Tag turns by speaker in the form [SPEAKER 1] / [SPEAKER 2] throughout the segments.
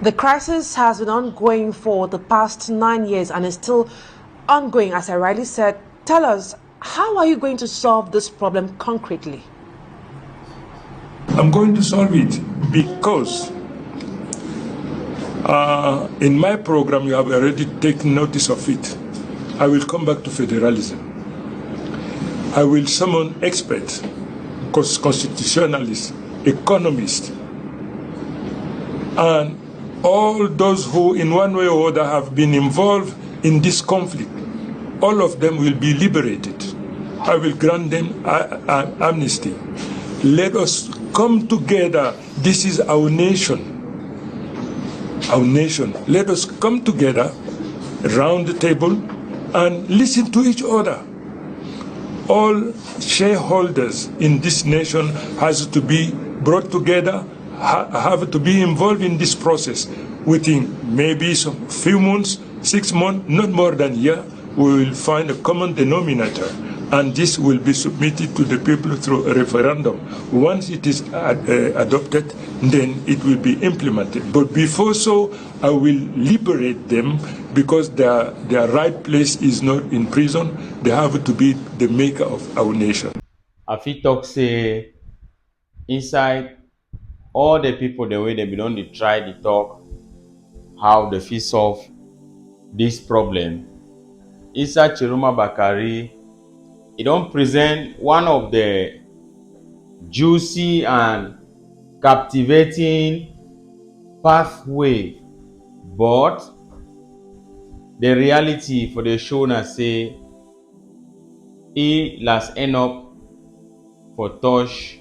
[SPEAKER 1] The crisis has been ongoing for the past 9 years and is still ongoing, as I rightly said. Tell us, how are you going to solve this problem concretely?
[SPEAKER 2] I'm going to solve it because in my program, you have already taken notice of it. I will come back to federalism. I will summon experts, constitutionalists, economists, and all those who in one way or other have been involved in this conflict. All of them will be liberated. I will grant them amnesty. Let us come together. This is our nation. Our nation. Let us come together around the table and listen to each other. All shareholders in this nation has to be brought together, have to be involved in this process. Within maybe some few months, 6 months, not more than a year, we will find a common denominator, and this will be submitted to the people through a referendum. Once it is adopted, then it will be implemented. But before so, I will liberate them, because their right place is not in prison. They have to be the maker of our nation.
[SPEAKER 3] I fit talk say inside all the people the way they belong to try to talk how they fit solve this problem. Inside Tchiroma Bakari, it don't present one of the juicy and captivating pathway, but the reality for the show na say it last end up for touch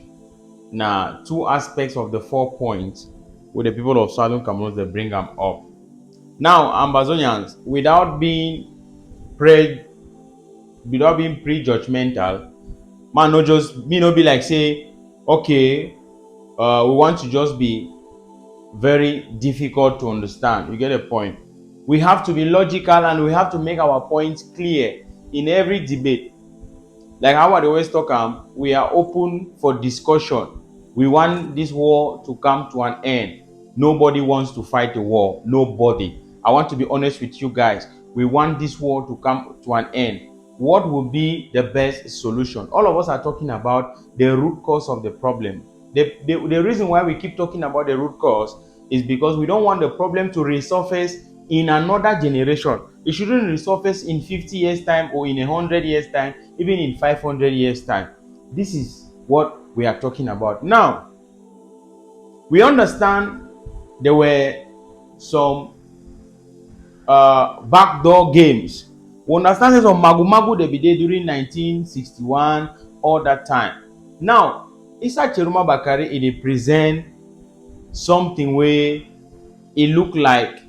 [SPEAKER 3] na two aspects of the 4 points where the people of Southern Cameroon they bring them up. Now, Ambazonians, without being prejudgmental, man, no just me no be like say, okay, we want to just be very difficult to understand. You get a point? We have to be logical and we have to make our points clear in every debate. Like how I always talk, we are open for discussion. We want this war to come to an end. Nobody wants to fight a war. Nobody. I want to be honest with you guys. We want this war to come to an end. What will be the best solution? All of us are talking about the root cause of the problem. The reason why we keep talking about the root cause is because we don't want the problem to resurface in another generation. It shouldn't resurface in 50 years' time or in 100 years' time, even in 500 years' time. This is what we are talking about. Now, we understand there were some backdoor games. We understand some magu they be there during 1961, all that time. Now, inside Tchiroma Bakari, it present something where it look like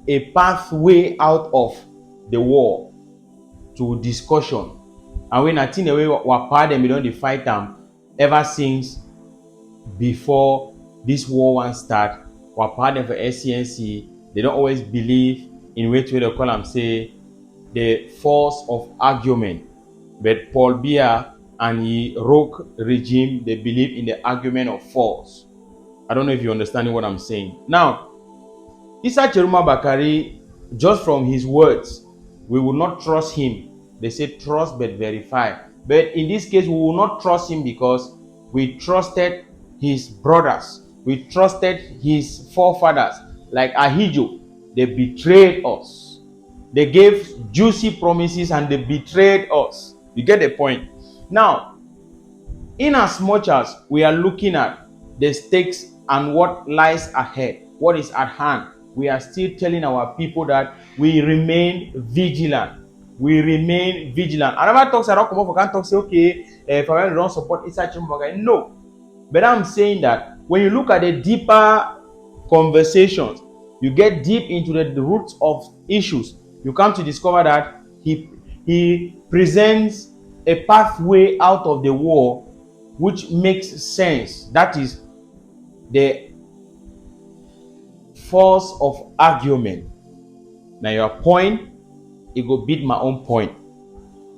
[SPEAKER 3] a pathway out of the war to discussion. And when I think the way we part them, we don't fight them ever since before this war one start. We part them for SCNC. They don't always believe in which way they call them say the force of argument. But Paul Biya and the rogue regime, they believe in the argument of force. I don't know if you understand what I'm saying. Now, Issa Tchiroma Bakari, just from his words, we will not trust him. They say trust but verify. But in this case, we will not trust him because we trusted his brothers. We trusted his forefathers. Like Ahijo, they betrayed us. They gave juicy promises and they betrayed us. You get the point? Now, in as much as we are looking at the stakes and what lies ahead, what is at hand, we are still telling our people that we remain vigilant. We remain vigilant. I never talk, I don't come up, I can't talk, say, okay, if I don't support Issa Tchiroma Bakari. No. But I'm saying that when you look at the deeper conversations, you get deep into the roots of issues, you come to discover that he presents a pathway out of the war which makes sense. That is the force of argument. Now your point, it go beat my own point.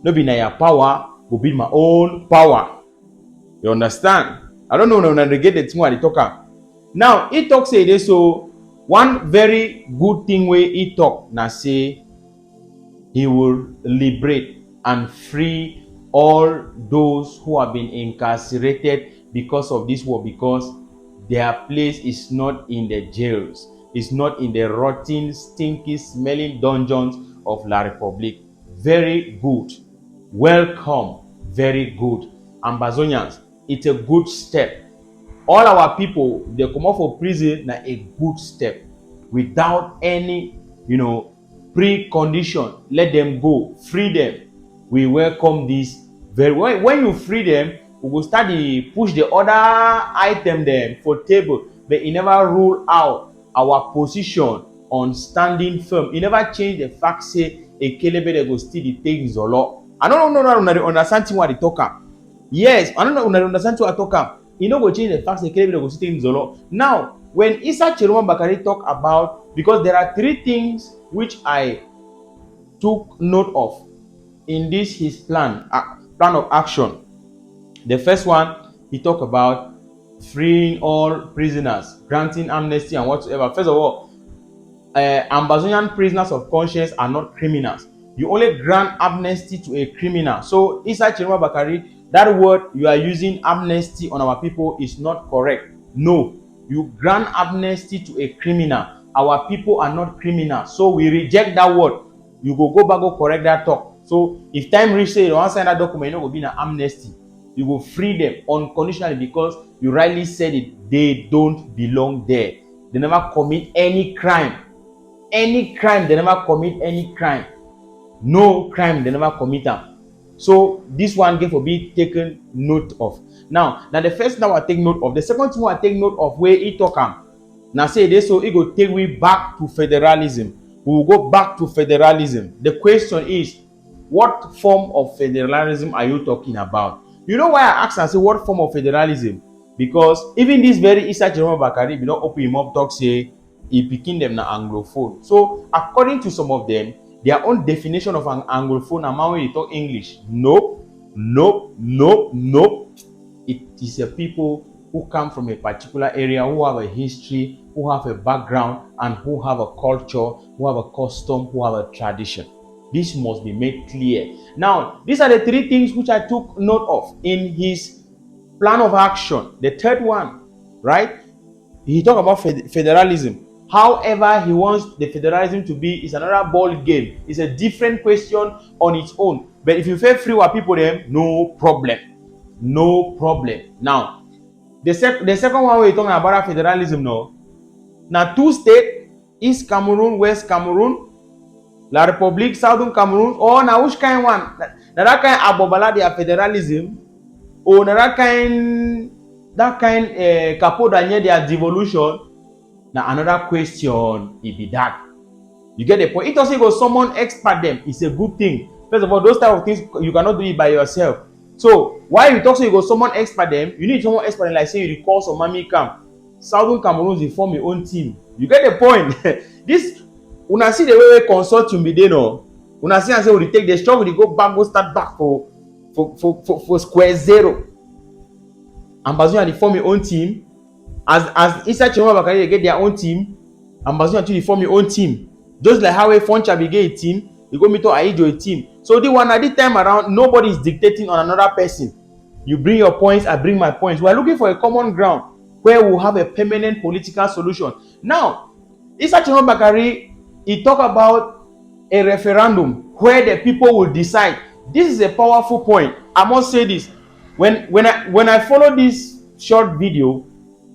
[SPEAKER 3] No be na your power, go beat my own power. You understand? I don't know when I get the thing what they talk about. Now, it talks say this, so One very good thing where he talk na say he will liberate and free all those who have been incarcerated because of this war, because their place is not in the jails, it's not in the rotten, stinky, smelling dungeons of La Republique. Very good. Welcome. Very good. Ambazonians, it's a good step. All our people, they come out for prison, na a good step. Without any, precondition, let them go, free them. We welcome this very well. When you free them, we will start to push the other item them for table, but it never rule out our position on standing firm. It never change the fact say a kelebe they go still the things a lot. I don't know, understand what they talk about. Yes, I don't know, understand what I talk about. You know, go change the facts. They go still things a lot. Now, when Isa Tchiroma Bakari talk about, because there are three things which I took note of in this his plan of action. The first one, he talked about freeing all prisoners, granting amnesty and whatsoever. First of all, Ambazonian prisoners of conscience are not criminals. You only grant amnesty to a criminal. So Isa Tchiroma Bakari, that word you are using, amnesty on our people, is not correct. No, you grant amnesty to a criminal. Our people are not criminals, so we reject that word. You go back, go correct that talk. So if time reach, say you want to sign that document, you go be an amnesty. You will free them unconditionally because you rightly said it. They don't belong there. They never commit any crime. Any crime, they never commit any crime. No crime, they never commit them. So this one can be taken note of. Now the first thing I take note of. The second thing I take note of where he talk am. Now say this, so it go take we back to federalism. We will go back to federalism. The question is, what form of federalism are you talking about? You know why I asked and say what form of federalism? Because even this very Isa Tchiroma Bakari, you know, open him up talk say he picking them na anglophone. So according to some of them, their own definition of an anglophone and when you talk English, nope. It is a people who come from a particular area, who have a history, who have a background, and who have a culture, who have a custom, who have a tradition. This must be made clear. Now, these are the three things which I took note of in his plan of action. The third one, right? He talked about federalism. However, he wants the federalism to be is another ball game. It's a different question on its own. But if you feel free with people, then no problem. No problem. Now, the second one we're talking about federalism now. Now, two states, East Cameroon, West Cameroon, La Republique, Southern Cameroon, or now which kind one? Now that kind of abobala their federalism, or now that kind capo danye their devolution. Now another question, it be that. You get the point. It also goes someone expert them. It's a good thing. First of all, those type of things you cannot do it by yourself. So why you talk so you go someone expert them? You need someone expert like say you recall some mommy camp. Southern Cameroon, they form your own team. You get the point. This una see the way we consult to be there no. Una see and say we take the strong, we go back, go start back for square zero. Ambazonia, they form your own team. As Isa Tchiroma Bakari, they get their own team. Ambazonia, they form your own team. Just like how a Foncha be get a team, you go meet to Aijo a team. So the one at this time around, nobody is dictating on another person. You bring your points, I bring my points. We are looking for a common ground where we'll have a permanent political solution. Now, Isa Tchiroma Bakari, he talk about a referendum where the people will decide. This is a powerful point. I must say this. When I follow this short video,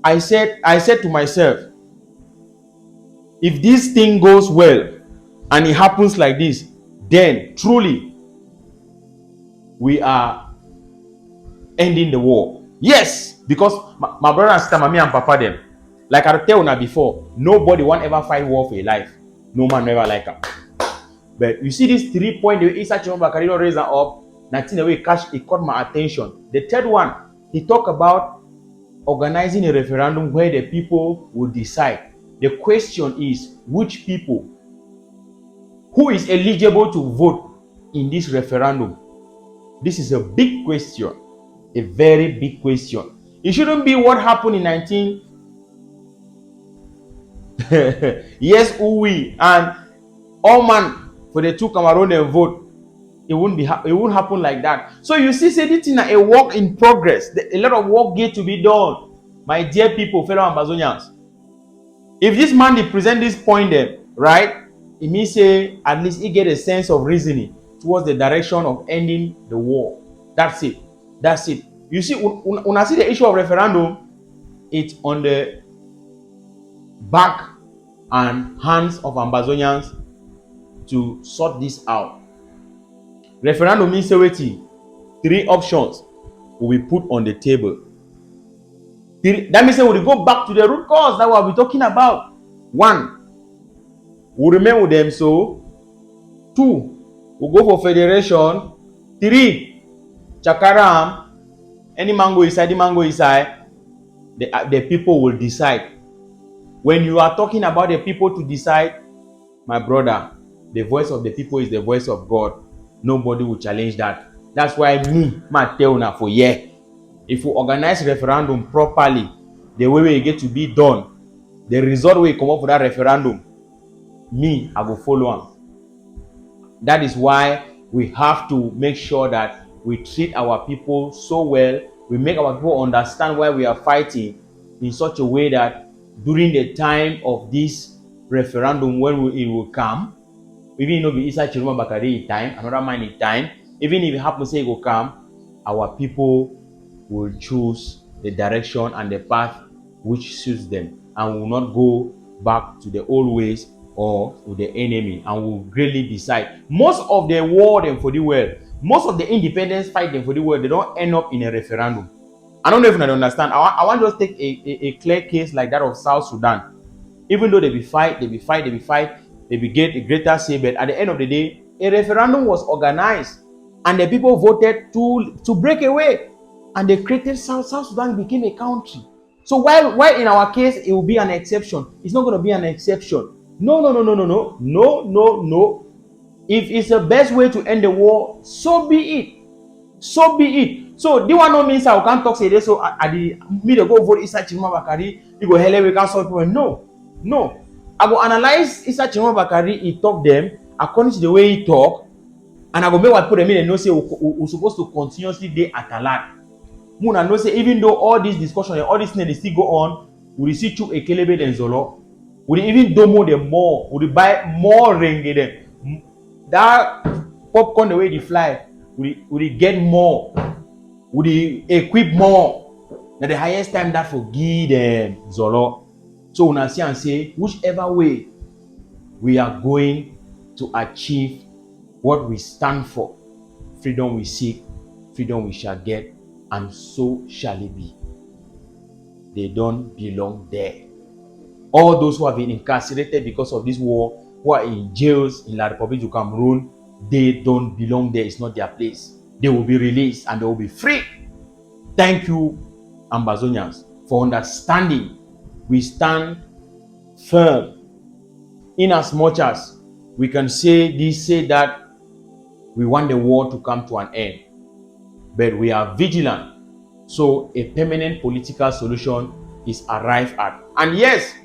[SPEAKER 3] I said to myself, if this thing goes well and it happens like this, then truly we are ending the war. Yes, because my brother and sister, mommy and papa them, like I tell you before, nobody want ever fight war for a life. No man never like them. But you see this 3 point, the Isa Tchiroma Bakari raise up, 19 away cash, it caught my attention. The third one, he talked about organizing a referendum where the people will decide. The question is, which people? Who is eligible to vote in this referendum? This is a big question. A very big question. It shouldn't be what happened in Yes, we and all man for the two Cameroonian vote. It won't happen like that. So you see, say this thing a work in progress. A lot of work get to be done, my dear people, fellow Ambazonians. If this man dey present this point there, right, it means say at least he get a sense of reasoning towards the direction of ending the war. That's it. That's it. You see, when I see the issue of referendum, it's on the back and hands of Ambazonians to sort this out. Referendum means wetin? 3 options will be put on the table. That means we will go back to the root cause that we are talking about. 1, we remain with them. So 2, we go for federation. 3, chakaram. Any mango inside, the mango inside. The people will decide. When you are talking about the people to decide, my brother, the voice of the people is the voice of God. Nobody will challenge that. That's why me, tell now for yeah. If we organize referendum properly, the way it get to be done, the result will come up for that referendum, me, I will follow him. That is why we have to make sure that we treat our people so well. We make our people understand why we are fighting in such a way that during the time of this referendum, when it will come, even if it be Tchiroma Bakari in time, another man in time, even if it happens to say it will come, our people will choose the direction and the path which suits them, and will not go back to the old ways or to the enemy, and will greatly decide. Most of the war them for the world, most of the independence fight them for the world, they don't end up in a referendum. I don't know if you understand. I want to just take a clear case like that of South Sudan. Even though they be fight, they be get a greater say, but at the end of the day, a referendum was organized and the people voted to break away, and they created South Sudan became a country. So while in our case it will be an exception, it's not going to be an exception. No. If it's the best way to end the war, so be it. So be it. So the one no means I can't talk say this. So at the middle go vote Issa Tchiroma Bakari, you go hell we can't solve people. No. I go analyze Issa Tchiroma Bakari, he talk them according to the way he talk, and I go make what put them in and know say we're supposed to continuously day at alert. Muna know say even though all this discussion and all this thing they still go on, we see Chu Ekelebe than Zolo. We even domo them more. We buy more ringgit them. That popcorn the way they fly, we get more. We equip more. Now the highest time that for give them Zolo. So when I see and say, whichever way we are going to achieve what we stand for, freedom we seek, freedom we shall get, and so shall it be. They don't belong there. All those who have been incarcerated because of this war, who are in jails in La Republic of Cameroon, they don't belong there. It's not their place. They will be released and they will be free. Thank you, Ambazonians, for understanding. We stand firm in as much as we can say that we want the war to come to an end, but we are vigilant, so a permanent political solution is arrived at. And yes,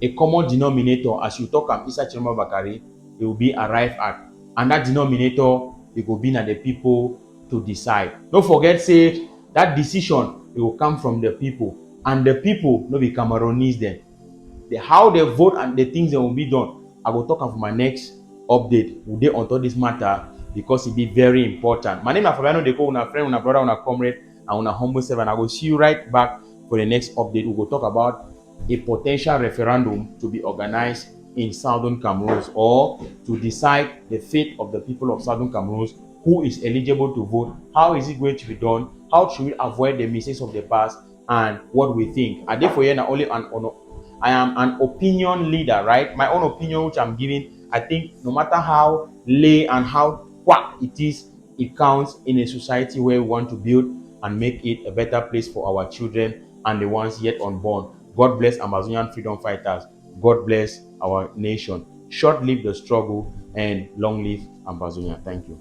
[SPEAKER 3] a common denominator, as you talk about Issa Tchiroma Bakari, it will be arrived at, and that denominator it will be na the people to decide. Don't forget, say that decision it will come from the people, and the people no be Cameroonese then. How they vote and the things that will be done, I will talk about my next update. Will they on top this matter, because it be very important. My name is Fabiano Deko, una friend, una brother, una comrade, and una humble servant. I will see you right back for the next update. We will talk about a potential referendum to be organized in Southern Cameroon, or to decide the fate of the people of Southern Cameroon, who is eligible to vote, how is it going to be done, how should we avoid the mistakes of the past, and what we think. I am an opinion leader, right? My own opinion which I'm giving, I think no matter how lay and how quack it is, it counts in a society where we want to build and make it a better place for our children and the ones yet unborn. God bless Amazonian freedom fighters. God bless our nation. Short live the struggle and long live Ambazonia. Thank you.